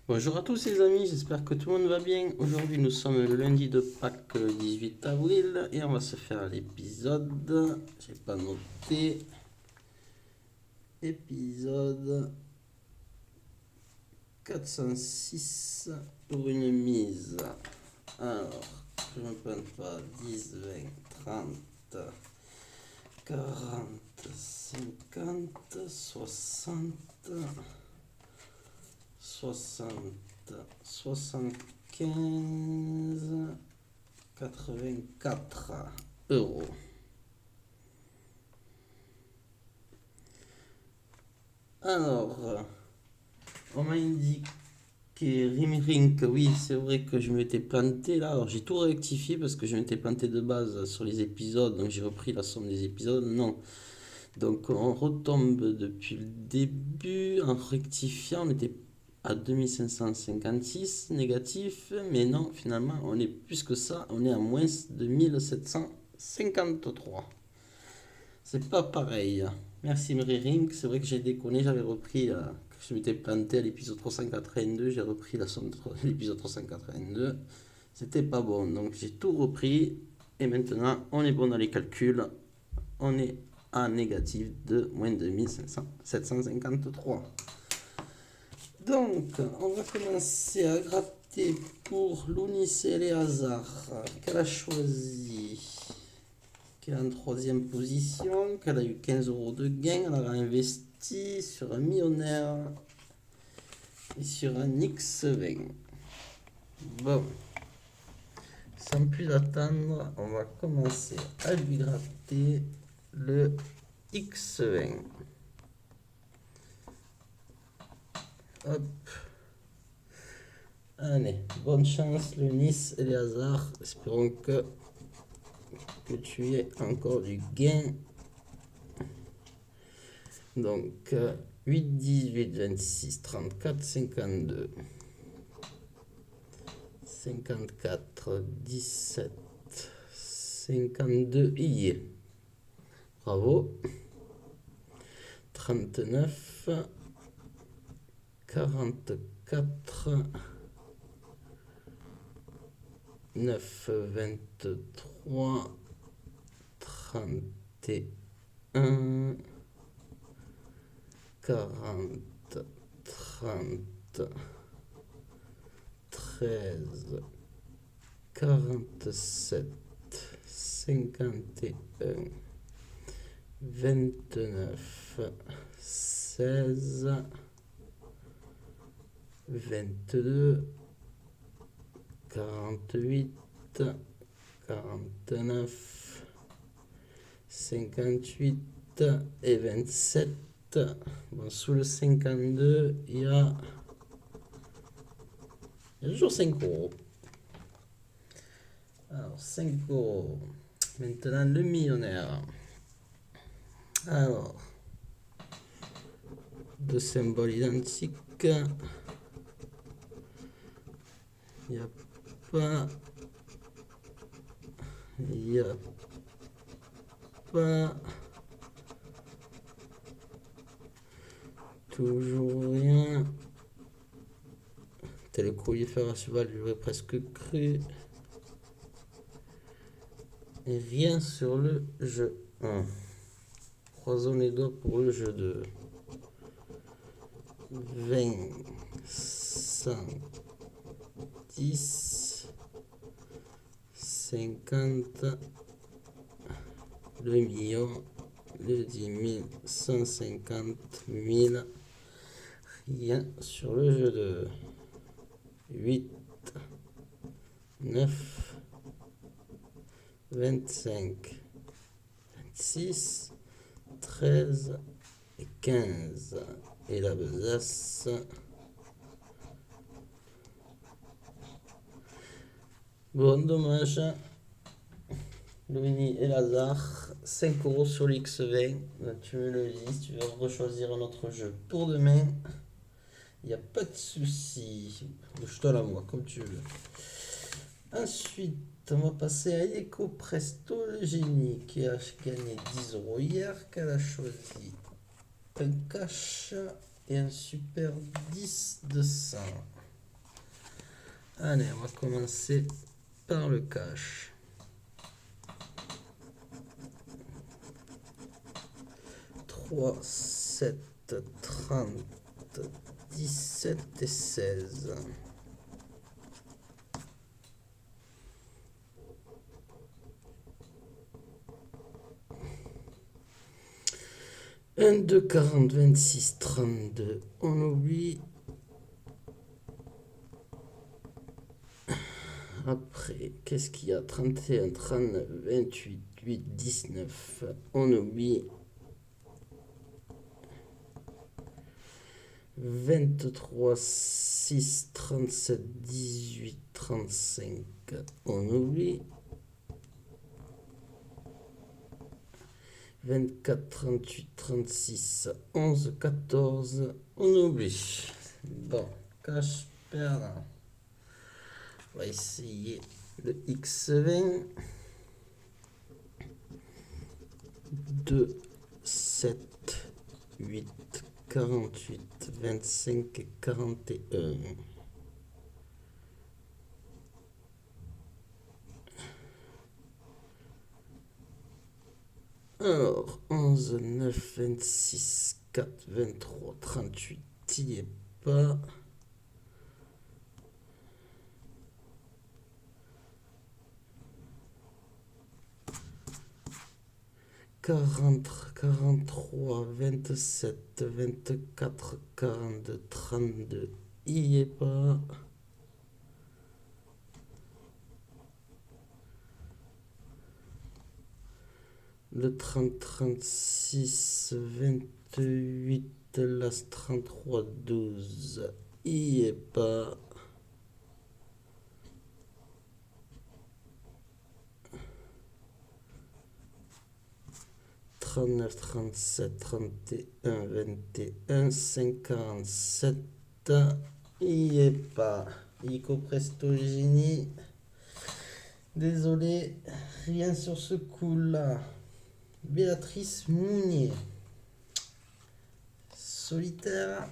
Bonjour à tous les amis, j'espère que tout le monde va bien. Aujourd'hui nous sommes le lundi de Pâques 18 avril et on va se faire l'épisode, j'ai pas noté, épisode 406 pour une mise. Alors, je ne me plante pas, 10, 20, 30, 40, 50, 60, 60, 75, 84 euros. Alors, on m'a indiqué Rimrink, oui, c'est vrai que je m'étais planté là. Alors, j'ai tout rectifié parce que je m'étais planté de base sur les épisodes, donc j'ai repris la somme des épisodes. Non. Donc, on retombe depuis le début en rectifiant. On était à 2556 négatif, mais non, finalement, on est plus que ça. On est à moins 2753. C'est pas pareil. Merci Mrirink, c'est vrai que j'ai déconné, j'avais repris, je m'étais planté à l'épisode 382, j'ai repris la somme de l'épisode 382. C'était pas bon, donc j'ai tout repris et maintenant on est bon dans les calculs. On est à négatif de moins 2753. Donc, on va commencer à gratter pour l'Unis et les hasards qu'elle a choisi, qu'elle est en troisième position, qu'elle a eu 15 euros de gain, elle a investi sur un millionnaire et sur un X20. Bon, sans plus attendre, on va commencer à lui gratter le X20. Hop. Allez, bonne chance le Nice et les hasards. Espérons que tu aies encore du gain. Donc 8, 18, 26, 34, 52, 54, 17, 52, y est. Bravo. 39, 44, 9, 23, 31, 40, 30, 13, 47, 51, 29, 16, 22, 48, 49, 58 et 27. Bon, sous le 52, il y a toujours 5 euros. Alors, 5 euros. Maintenant, le millionnaire. Alors, deux symboles identiques. Il n'y a pas. Il n'y a pas. Toujours rien. Tel coulifère à cheval, j'aurais presque cru. Et rien sur le jeu 1. Croisons les doigts pour le jeu 2. 20, 100, 10, 50, le million, le 10 000, 150 000. Rien sur le jeu 2. 8, 9, 25, 26, 13 et 15. Et la besace. Bon, dommage. Louis et Lazare, 5 euros sur l'X20. Tu me le dis, si tu veux rechoisir un autre jeu pour demain, il n'y a pas de souci. Je-toi la moi, comme tu veux. Ensuite, on va passer à Eco Presto, le génie, qui a gagné 10 euros hier, qu'elle a choisi un cash et un super 10 de 100. Allez, on va commencer par le cash. 3, 7, 30, 17 et 16. 1, 2, 40, 26, 32. On oublie. Après, qu'est-ce qu'il y a? 31, 39, 28, 8, 19. On oublie. 23, 6, 37, 18, 35. On oublie. 24, 38, 36, 11, 14. On oublie. Bon, cash perdant. On va essayer le X20. 2, 7, 8, 48, 25 et 41. Alors, 11, 9, 26, 4, 23, 38. Il n'y est pas. 40, 43, 27, 24, 42, 32. Il n'y est pas. Le 30, 36, 28, l'As 33, 12. Il n'y est pas. « 39, 37, 31, 21, 57. Il n'y est pas. Ico Presto Génie. Désolé, rien sur ce coup-là. Béatrice Mounier. Solitaire.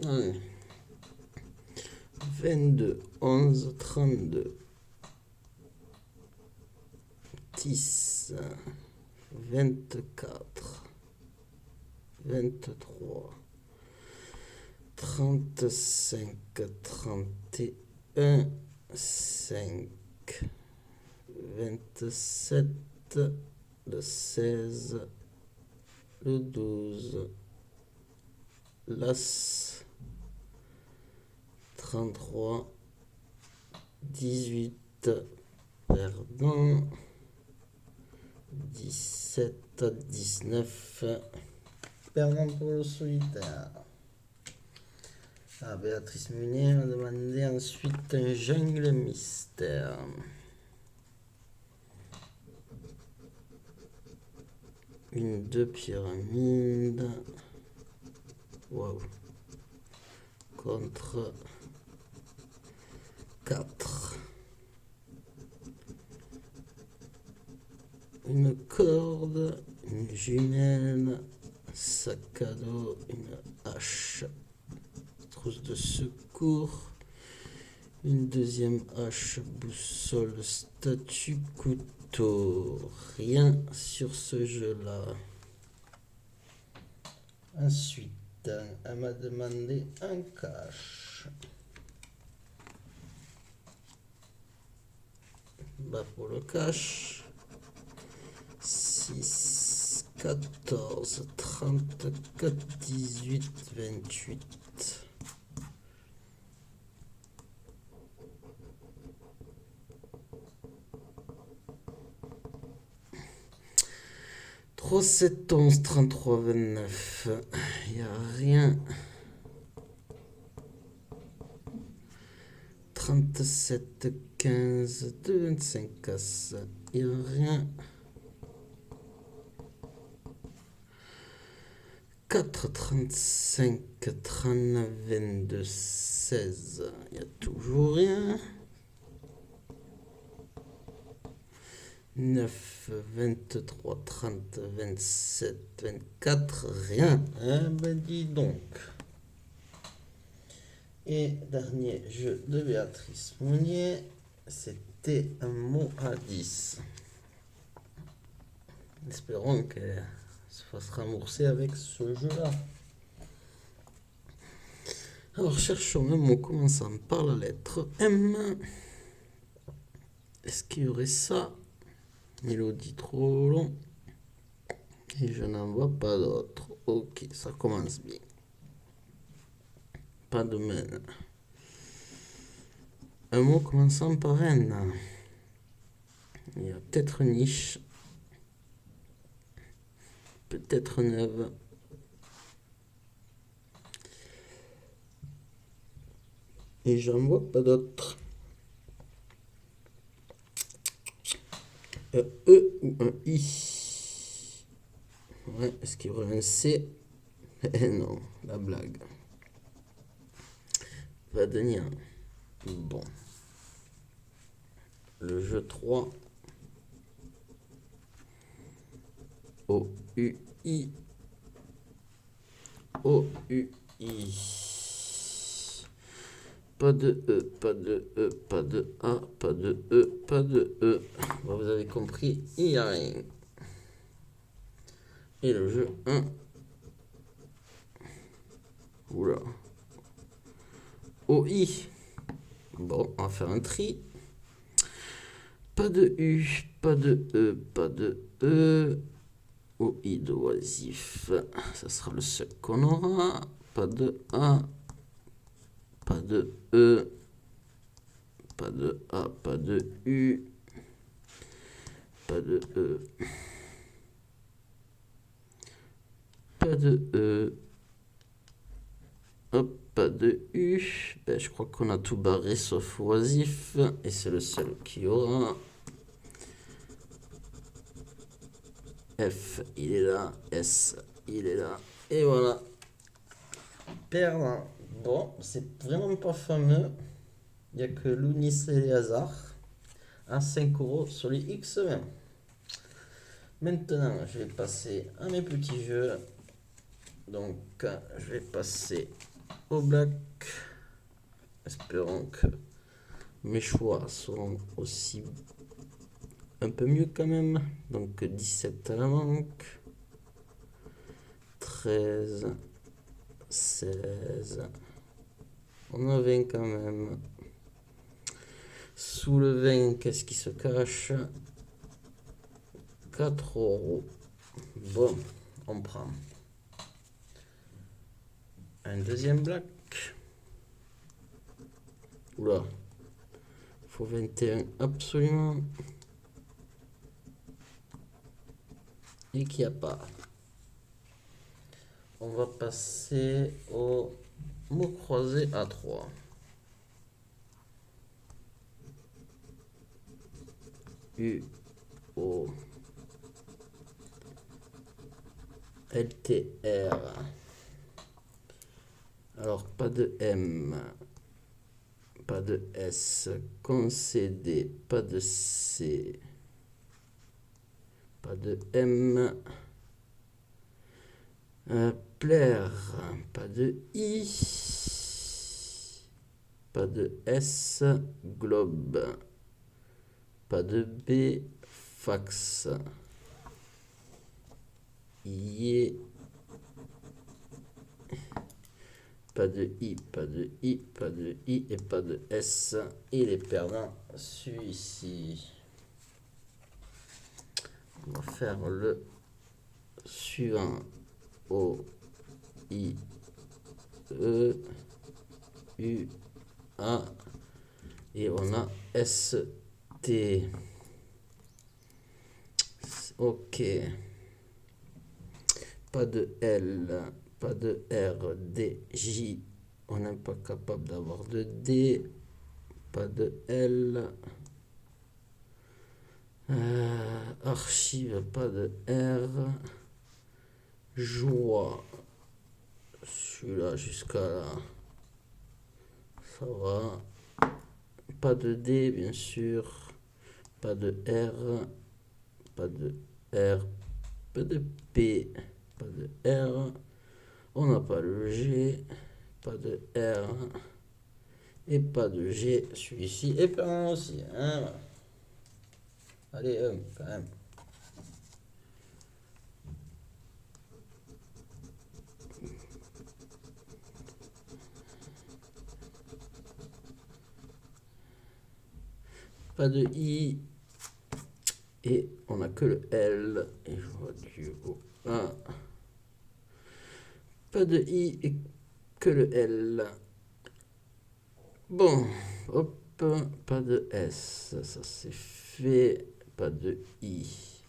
Allez. 22, 11, 32, 10, 24, 23, 35, 31, 5, 27, le 16, le 12, l'As 33, 18, perdant, 17, 19, perdant pour le solitaire. Ah, Béatrice Munier m'a demandé ensuite un jungle mystère. Une 2 pyramides. Wow. Contre 4. Une corde, une jumelle, sac à dos, une hache, trousse de secours, une deuxième hache, boussole, statue, couteau. Rien sur ce jeu-là. Ensuite, elle m'a demandé un cash. Bah pour le cash, 6, 14, 34, 18, 28. Trop 7, 11, 33, 29. Il n'y a rien. 37, 15, 2, 25 casse. Il n'y a rien. 4, 35, 39, 22, 16. Il n'y a toujours rien. 9, 23, 30, 27, 24, rien. Eh ben dis donc. Et dernier jeu de Béatrice Mounier, c'était un mot à 10. Espérons qu'elle se fasse rembourser avec ce jeu-là. Alors cherchons un mot commençant par la lettre M. Est-ce qu'il y aurait ça? Mélodie trop long. Et je n'en vois pas d'autre. Ok, ça commence bien. Pas de mène. Un mot commençant par N. Il y a peut-être niche. Peut-être neuve. Et j'en vois pas d'autres. Un E ou un I. Ouais, est-ce qu'il y aurait un C? Eh non, la blague. Pas de lien. Bon. Le jeu 3. O, U, I. O, U, I. Pas de E, pas de E, pas de A, pas de E, pas de E. Bon, vous avez compris, il n'y a rien. Et le jeu 1. Oula. O, I. Bon, on va faire un tri. Pas de U, pas de E, pas de E. O, I de oisif. Ça sera le seul qu'on aura. Pas de A. Pas de E. Pas de A, pas de U. Pas de E. Pas de E. Hop, pas de U. Ben, je crois qu'on a tout barré sauf oisif. Et c'est le seul qui aura. F, il est là. S, il est là. Et voilà. Perdant. Bon, c'est vraiment pas fameux. Il n'y a que Lounis et les hasards à 5 € sur les X20. Maintenant, je vais passer à mes petits jeux. Donc, je vais passer au black. Espérons que mes choix seront aussi un peu mieux quand même. Donc, 17 à la manque. 13. 16. On a 20 quand même. Sous le 20, qu'est-ce qui se cache? 4 €. Bon, on prend. Un deuxième black. Oula. Il faut 21 absolument. Et qu'il n'y a pas. On va passer au mot croisé à 3. U, O, L, T, R. Alors, pas de M, pas de S, concédé, pas de C, pas de M, plaire, pas de I, pas de S, globe, pas de B, fax, Y, pas de I, pas de I, pas de I et pas de S. Il est perdant celui-ci. On va faire le suivant. O, I, E, U, A. Et on a S, T. Ok. Pas de L, pas de R, D, J. On n'est pas capable d'avoir de D. Pas de L. Archive, pas de R. Joie. Celui-là jusqu'à là. Ça va. Pas de D, bien sûr. Pas de R. pas de R, pas de P, pas de R. On n'a pas le G, pas de R et pas de G. Celui-ci est permanent aussi. Hein. Allez, quand même. Pas de I. Et on n'a que le L. Et je vois du O1. Pas de I et que le L. Bon, hop, pas de S. Ça c'est fait. Pas de I.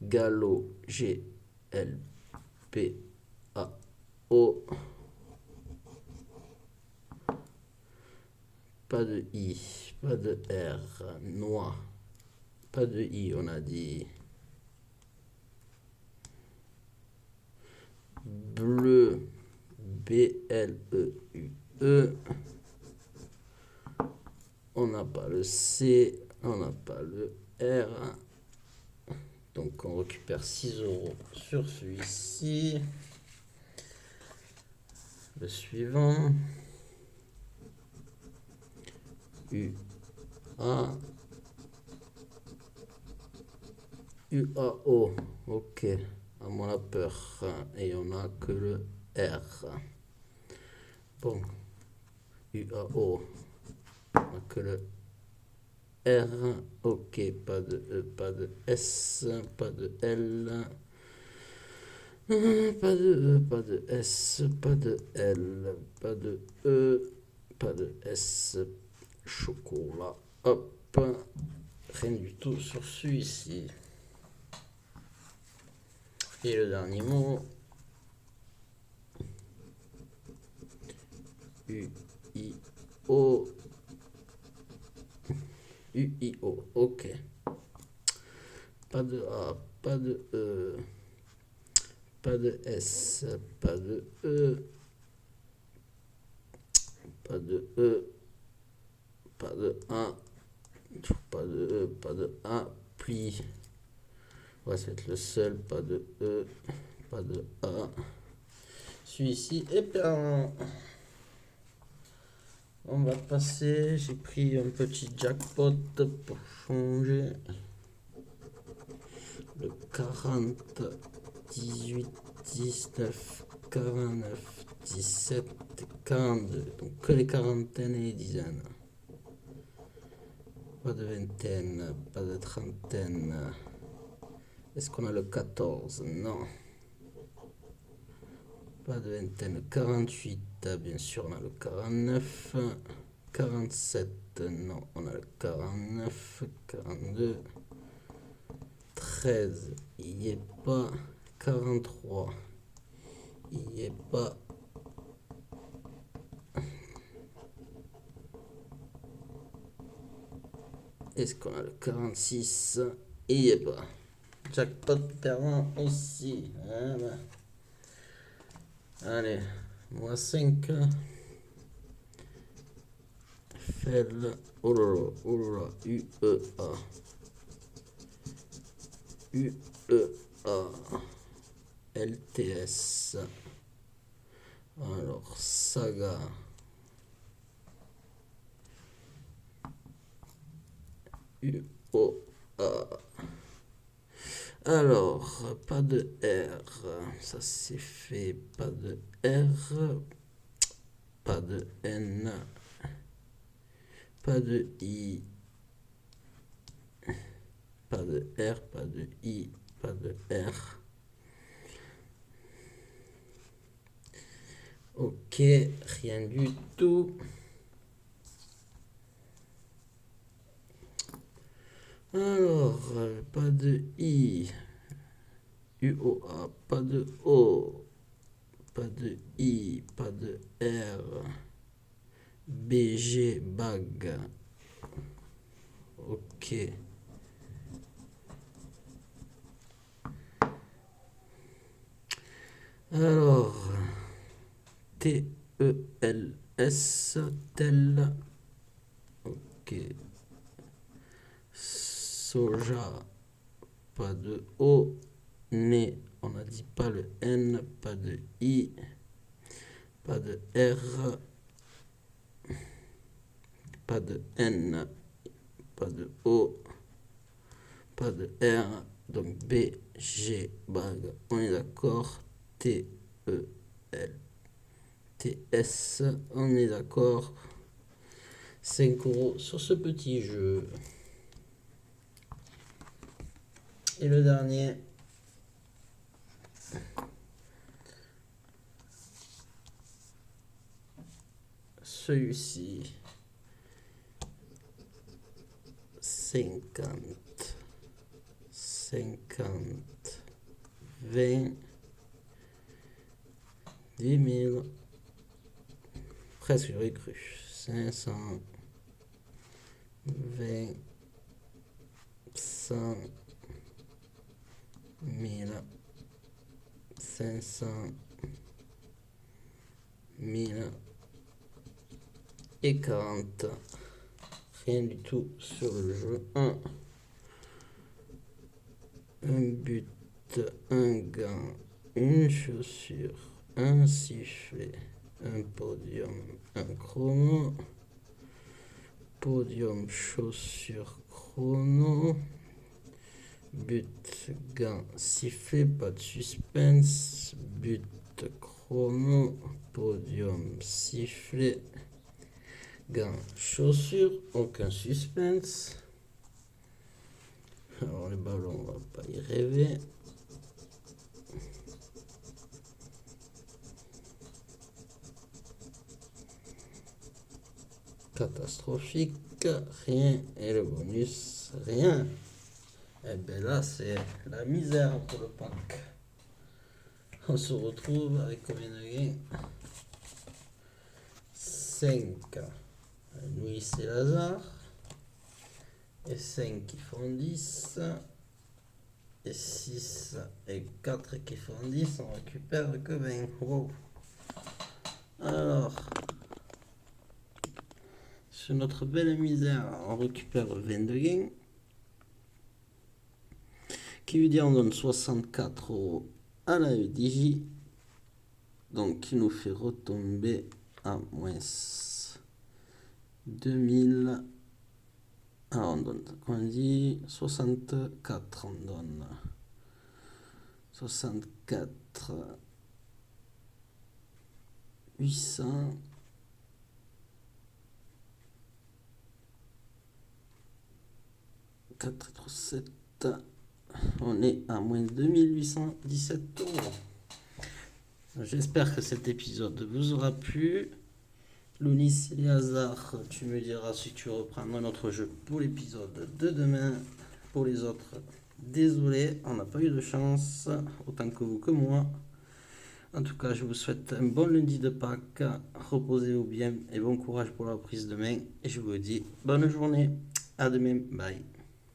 Gallo, G, L, P, A, O. Pas de I. Pas de R. Noix. Pas de I, on a dit. Bleu, B-L-E-U-E. On n'a pas le C, on n'a pas le R. Donc on récupère 6 euros sur celui-ci. Le suivant. U-A. U-A-O. Ok. À moins la peur. Et on n'a que le R. Bon. U-A-O. On n'a que le R. Ok. Pas de E, pas de S, pas de L. Pas de E, pas de S, pas de L, pas de E, pas de S. Chocolat. Hop. Rien du tout sur celui-ci. Et le dernier mot. U-I-O. U-I-O. Ok. Pas de A, pas de E. Pas de S, pas de E. Pas de E. Pas de A. Pas de E, pas de A. Pli. Ouais, ça va être le seul. Pas de E. Pas de A. Celui-ci est permanent. On va passer. J'ai pris un petit jackpot pour changer. Le 40, 18, 19, 49, 17, 42. Donc que les quarantaines et les dizaines. Pas de vingtaine, pas de trentaine. Est-ce qu'on a le 14? Non. Pas de vingtaine. 48, bien sûr, on a le 49. 47, non, on a le 49. 42. 13, il n'y est pas. 43, il n'y est pas. Est-ce qu'on a le 46? Il n'y est pas. Jackpot permanent aussi. Voilà. Allez, moins 5. Fel, oh là là, U-E-A. U-E-A. LTS. Alors, Saga. U-O-A. Alors, pas de R. Ça c'est fait. Pas de R. Pas de N. Pas de I. Pas de R. Pas de I. Pas de R. Ok, rien du tout. Alors, pas de I. U-O-A, pas de O. Pas de I, pas de R. BG, bag. Ok. Alors, T-E-L-S, tel. Ok. Soja, pas de O, né, on n'a dit pas le N, pas de I, pas de R, pas de N, pas de O, pas de R, donc B, G, bague, on est d'accord, T, E, L, T, S, on est d'accord, 5 € sur ce petit jeu. Et le dernier, celui-ci, 50, 50, 20, 10 000, presque j'aurais cru, 500, 20, 100, 1000, 500, 1000 et 40. Rien du tout sur le jeu 1. Un but, un gant, une chaussure, un sifflet, un podium, un chrono, podium, chaussure, chrono, but, gant, sifflet, pas de suspense, but, chrono, podium, sifflet, gant, chaussure, aucun suspense. Alors les ballons, on va pas y rêver. Catastrophique, rien. Et le bonus, rien. Et bien là, c'est la misère pour le pack. On se retrouve avec combien de gains? 5. Louis et Lazare. Et 5 qui font 10. Et 6 et 4 qui font 10. On récupère que 20. Wow. Alors, sur notre belle misère, on récupère 22 gains. Qui veut dire on donne 64 € à la EDJ. Donc qui nous fait retomber à moins 2000. Alors on donne, on dit 64, on donne 64 800 4 et 7. On est à moins 2817 €. J'espère que cet épisode vous aura plu. Lounis et Hazard, tu me diras si tu reprendras notre jeu pour l'épisode de demain. Pour les autres, désolé, on n'a pas eu de chance, autant que vous que moi. En tout cas, je vous souhaite un bon lundi de Pâques. Reposez-vous bien et bon courage pour la reprise demain. Et je vous dis bonne journée. À demain. Bye.